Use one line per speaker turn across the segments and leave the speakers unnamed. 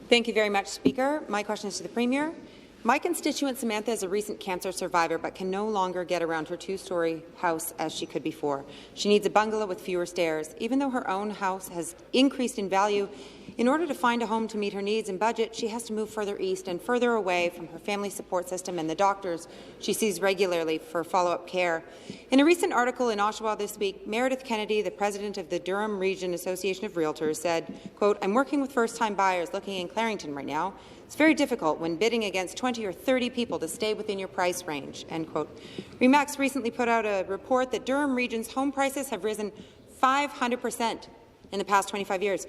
Thank you very much, Speaker. My question is to the Premier. My constituent Samantha is a recent cancer survivor but can no longer get around her two-story house as she could before. She needs a bungalow with fewer stairs. Even though her own house has increased in value, in order to find a home to meet her needs and budget, she has to move further east and further away from her family support system and the doctors she sees regularly for follow-up care. In a recent article in Oshawa this week, Meredith Kennedy, the president of the Durham Region Association of Realtors, said, quote, "I'm working with first-time buyers looking in Clarington right now. It's very difficult when bidding against 20 or 30 people to stay within your price range." End quote. RE/MAX recently put out a report that Durham Region's home prices have risen 500% in the past 25 years.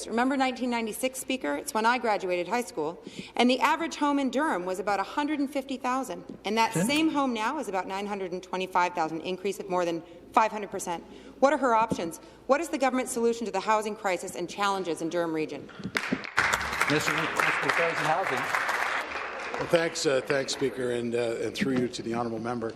Remember 1996, Speaker? It's when I graduated high school. And the average home in Durham was about $150,000. And that same home now is about $925,000, increase of more than 500%. What are her options? What is the government's solution to the housing crisis and challenges in Durham Region?
Mr. Housing.
Well, thanks, Speaker, and through you to the honourable member.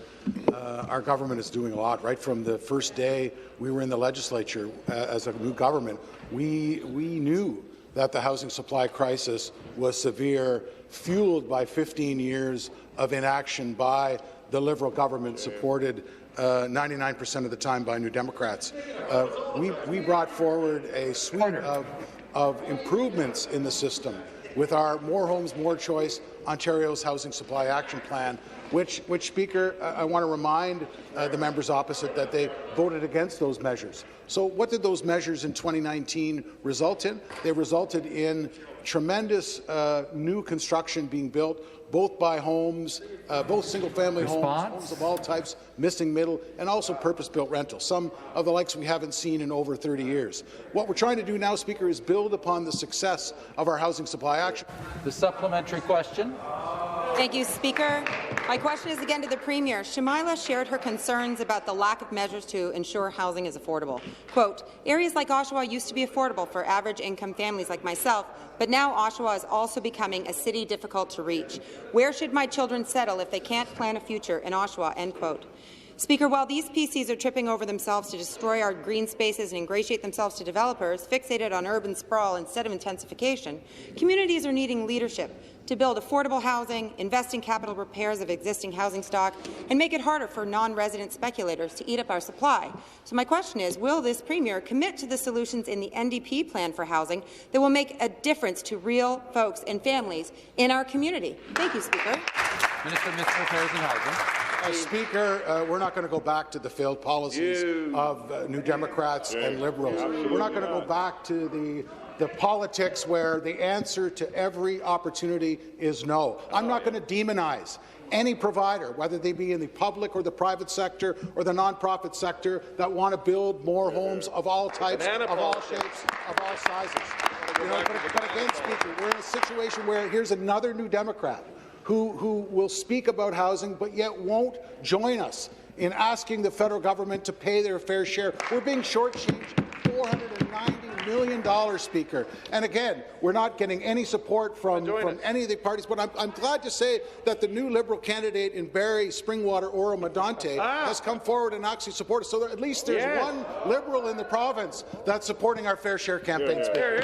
Our government is doing a lot. Right from the first day we were in the legislature as a new government, we knew that the housing supply crisis was severe, fueled by 15 years of inaction by the Liberal government, supported 99% of the time by New Democrats. We brought forward a suite of improvements in the system with our More Homes, More Choice, Ontario's Housing Supply Action Plan, which Speaker, I want to remind the members opposite that they voted against those measures. So what did those measures in 2019 result in? They resulted in tremendous new construction being built, both by homes, both single-family homes of all types, missing middle, and also purpose-built rentals, some of the likes we haven't seen in over 30 years. What we're trying to do now, Speaker, is build upon the success of our housing supply action.
The supplementary question.
Thank you, Speaker. My question is again to the Premier. Shamila shared her concerns about the lack of measures to ensure housing is affordable. Quote, "Areas like Oshawa used to be affordable for average income families like myself, but now Oshawa is also becoming a city difficult to reach. Where should my children settle if they can't plan a future in Oshawa?" End quote. Speaker, while these PCs are tripping over themselves to destroy our green spaces and ingratiate themselves to developers fixated on urban sprawl instead of intensification, communities are needing leadership to build affordable housing, invest in capital repairs of existing housing stock, and make it harder for non-resident speculators to eat up our supply. So my question is, will this Premier commit to the solutions in the NDP plan for housing that will make a difference to real folks and families in our community? Thank you, Speaker.
Minister of Municipal Affairs and Housing.
Speaker, we're not going to go back to the failed policies of New Democrats and Liberals. We're not going to go back to the politics where the answer to every opportunity is no. I'm not going to demonize any provider, whether they be in the public or the private sector or the nonprofit sector, that want to build more homes of all types, of all shapes, of all sizes. But again, Speaker, we're in a situation where here's another New Democrat who will speak about housing but yet won't join us in asking the federal government to pay their fair share. We're being shortchanged $490 million, Speaker. And again, we're not getting any support from any of the parties, but I'm glad to say that the new Liberal candidate in Barrie, Springwater, Oro Medonte has come forward and actually supported us. So at least there's one Liberal in the province that's supporting our fair share campaign, Speaker.